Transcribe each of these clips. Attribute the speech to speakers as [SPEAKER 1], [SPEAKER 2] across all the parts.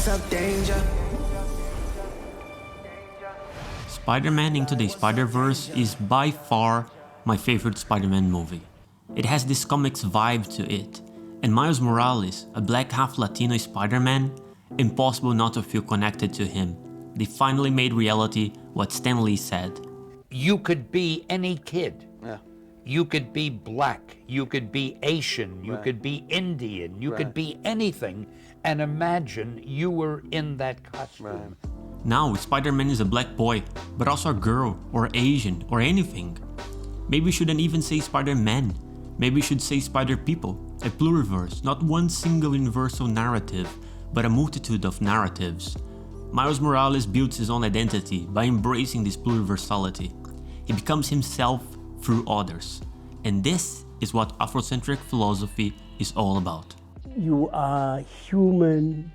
[SPEAKER 1] felt danger.
[SPEAKER 2] Spider-Man Into the Spider-Verse is by far my favorite Spider-Man movie. It has this comics vibe to it, and Miles Morales, a black half-Latino Spider-Man, impossible not to feel connected to him. They finally made reality what Stan Lee said.
[SPEAKER 3] You could be any kid.
[SPEAKER 4] Yeah.
[SPEAKER 3] You could be black, you could be Asian, you
[SPEAKER 4] Right.
[SPEAKER 3] could be Indian, you could
[SPEAKER 4] Right.
[SPEAKER 3] be anything, and imagine you were in that costume.
[SPEAKER 4] Right.
[SPEAKER 2] Now, Spider-Man is a black boy, but also a girl, or Asian, or anything. Maybe we shouldn't even say Spider-Man. Maybe we should say Spider-People, a pluriverse, not one single universal narrative, but a multitude of narratives. Miles Morales builds his own identity by embracing this pluriversality. He becomes himself through others. And this is what Afrocentric philosophy is all about.
[SPEAKER 5] You are human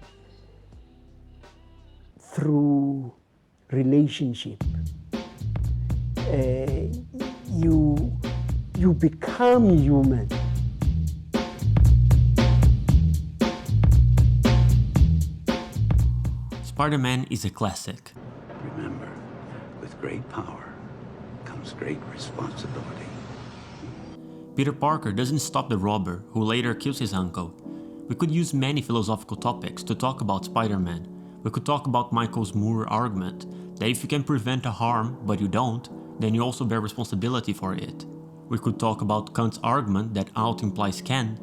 [SPEAKER 5] through relationship. You become human.
[SPEAKER 2] Spider-Man is a classic.
[SPEAKER 6] Remember, with great power comes great responsibility.
[SPEAKER 2] Peter Parker doesn't stop the robber who later kills his uncle. We could use many philosophical topics to talk about Spider-Man. We could talk about Michael's Moore argument that if you can prevent a harm but you don't, then you also bear responsibility for it. We could talk about Kant's argument that out implies can,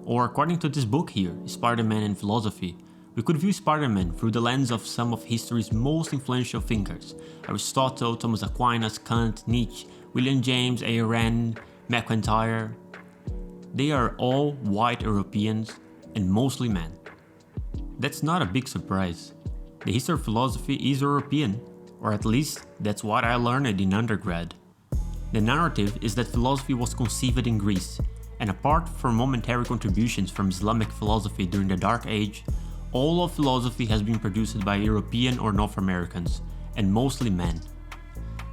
[SPEAKER 2] or according to this book here, Spider-Man and Philosophy, we could view Spider-Man through the lens of some of history's most influential thinkers: Aristotle, Thomas Aquinas, Kant, Nietzsche, William James, Ayn Rand, MacIntyre. They are all white Europeans and mostly men. That's not a big surprise. The history of philosophy is European, or at least that's what I learned in undergrad. The narrative is that philosophy was conceived in Greece, and apart from momentary contributions from Islamic philosophy during the Dark Age, all of philosophy has been produced by European or North Americans, and mostly men.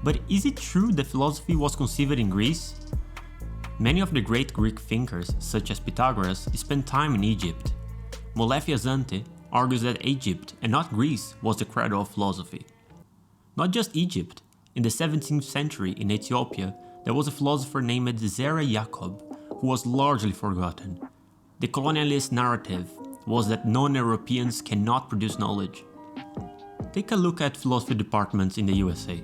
[SPEAKER 2] But is it true that philosophy was conceived in Greece? Many of the great Greek thinkers, such as Pythagoras, spent time in Egypt. Molefi Asante argues that Egypt, and not Greece, was the cradle of philosophy. Not just Egypt. In the 17th century in Ethiopia, there was a philosopher named Zera Yacob, who was largely forgotten. The colonialist narrative was that non-Europeans cannot produce knowledge. Take a look at philosophy departments in the USA.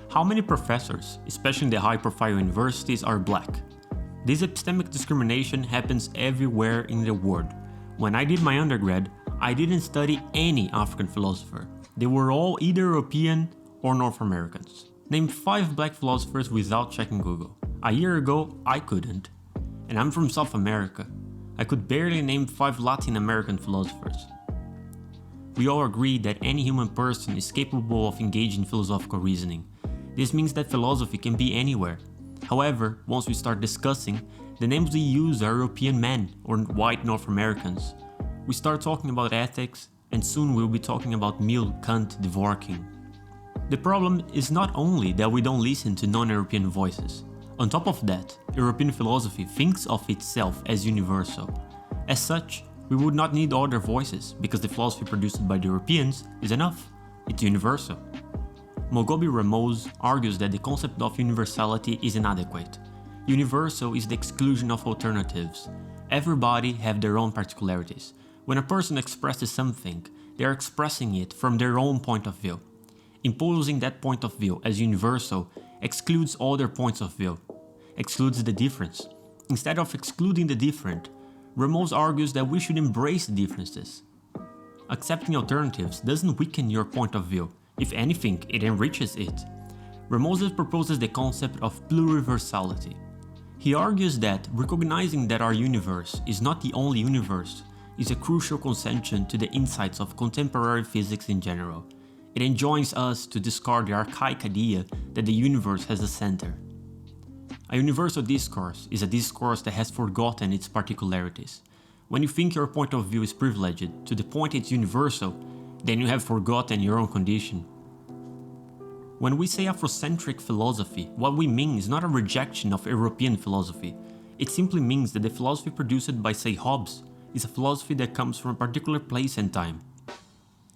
[SPEAKER 2] How many professors, especially in the high-profile universities, are black? This epistemic discrimination happens everywhere in the world. When I did my undergrad, I didn't study any African philosopher. They were all either European or North Americans. Name 5 black philosophers without checking Google. A year ago, I couldn't. And I'm from South America. I could barely name 5 Latin American philosophers. We all agree that any human person is capable of engaging in philosophical reasoning. This means that philosophy can be anywhere. However, once we start discussing, the names we use are European men or white North Americans. We start talking about ethics, and soon we'll be talking about Mill, Kant, Dworkin. The problem is not only that we don't listen to non-European voices. On top of that, European philosophy thinks of itself as universal. As such, we would not need other voices because the philosophy produced by the Europeans is enough. It's universal. Mogobe Ramos argues that the concept of universality is inadequate. Universal is the exclusion of alternatives. Everybody have their own particularities. When a person expresses something, they are expressing it from their own point of view. Imposing that point of view as universal excludes other points of view, excludes the difference. Instead of excluding the different, Ramos argues that we should embrace the differences. Accepting alternatives doesn't weaken your point of view. If anything, it enriches it. Ramos proposes the concept of pluriversality. He argues that recognizing that our universe is not the only universe is a crucial concession to the insights of contemporary physics in general. It enjoins us to discard the archaic idea that the universe has a center. A universal discourse is a discourse that has forgotten its particularities. When you think your point of view is privileged to the point it's universal, then you have forgotten your own condition. When we say Afrocentric philosophy, what we mean is not a rejection of European philosophy. It simply means that the philosophy produced by, say, Hobbes is a philosophy that comes from a particular place and time.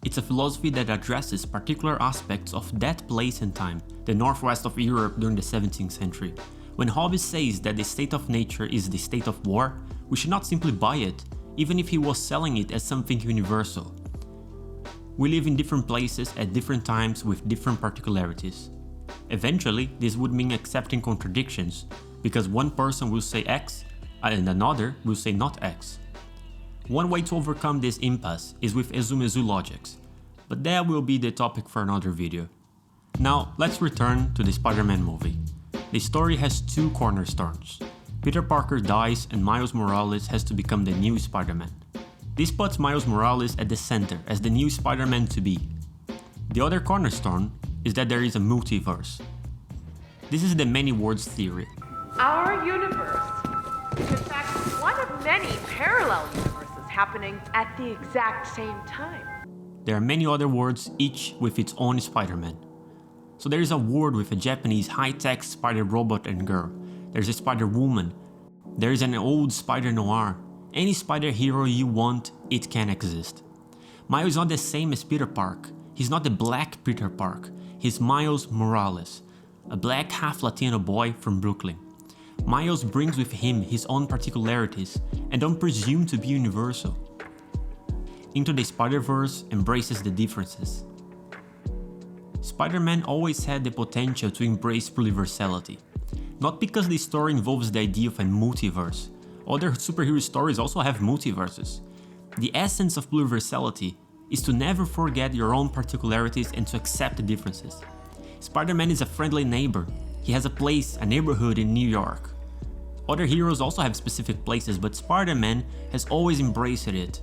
[SPEAKER 2] It's a philosophy that addresses particular aspects of that place and time, the northwest of Europe during the 17th century. When Hobbes says that the state of nature is the state of war, we should not simply buy it, even if he was selling it as something universal. We live in different places at different times with different particularities. Eventually, this would mean accepting contradictions, because one person will say X and another will say not X. One way to overcome this impasse is with Ezumezu logics, but that will be the topic for another video. Now, let's return to the Spider-Man movie. The story has two cornerstones. Peter Parker dies and Miles Morales has to become the new Spider-Man. This puts Miles Morales at the center as the new Spider-Man to be. The other cornerstone is that there is a multiverse. This is the many worlds theory.
[SPEAKER 1] Our universe is in fact one of many parallel universes happening at the exact same time.
[SPEAKER 2] There are many other worlds, each with its own Spider-Man. So there is a world with a Japanese high-tech spider robot and girl. There's a Spider-Woman. There is an old Spider-Noir. Any spider hero you want, it can exist. Miles is not the same as Peter Parker. He's not the black Peter Parker. He's Miles Morales, a black half-Latino boy from Brooklyn. Miles brings with him his own particularities and don't presume to be universal. Into the Spider-Verse embraces the differences. Spider-Man always had the potential to embrace pluriversality. Not because the story involves the idea of a multiverse. Other superhero stories also have multiverses. The essence of pluriversality is to never forget your own particularities and to accept the differences. Spider-Man is a friendly neighbor. He has a place, a neighborhood in New York. Other heroes also have specific places, but Spider-Man has always embraced it.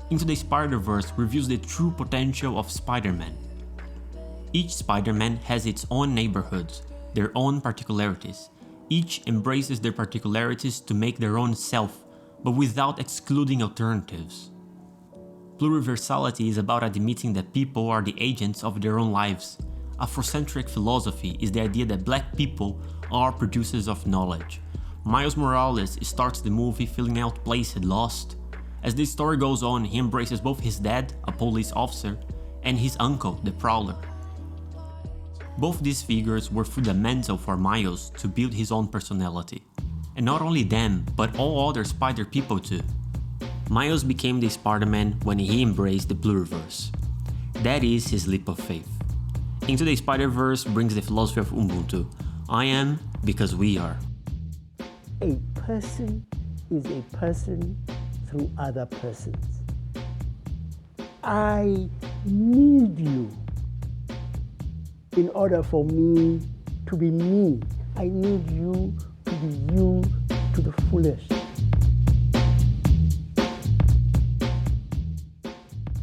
[SPEAKER 2] Into the Spider-Verse reveals the true potential of Spider-Man. Each Spider-Man has its own neighborhoods, their own particularities. Each embraces their particularities to make their own self, but without excluding alternatives. Pluriversality is about admitting that people are the agents of their own lives. Afrocentric philosophy is the idea that black people are producers of knowledge. Miles Morales starts the movie feeling outplaced, lost. As the story goes on, he embraces both his dad, a police officer, and his uncle, the Prowler. Both these figures were fundamental for Miles to build his own personality. And not only them, but all other Spider people too. Miles became the Spider-Man when he embraced the Pluriverse. That is his leap of faith. Into the Spider-Verse brings the philosophy of Ubuntu. I am because we are.
[SPEAKER 5] A person is a person through other persons. I need you in order for me to be me. I need you to be you to the fullest.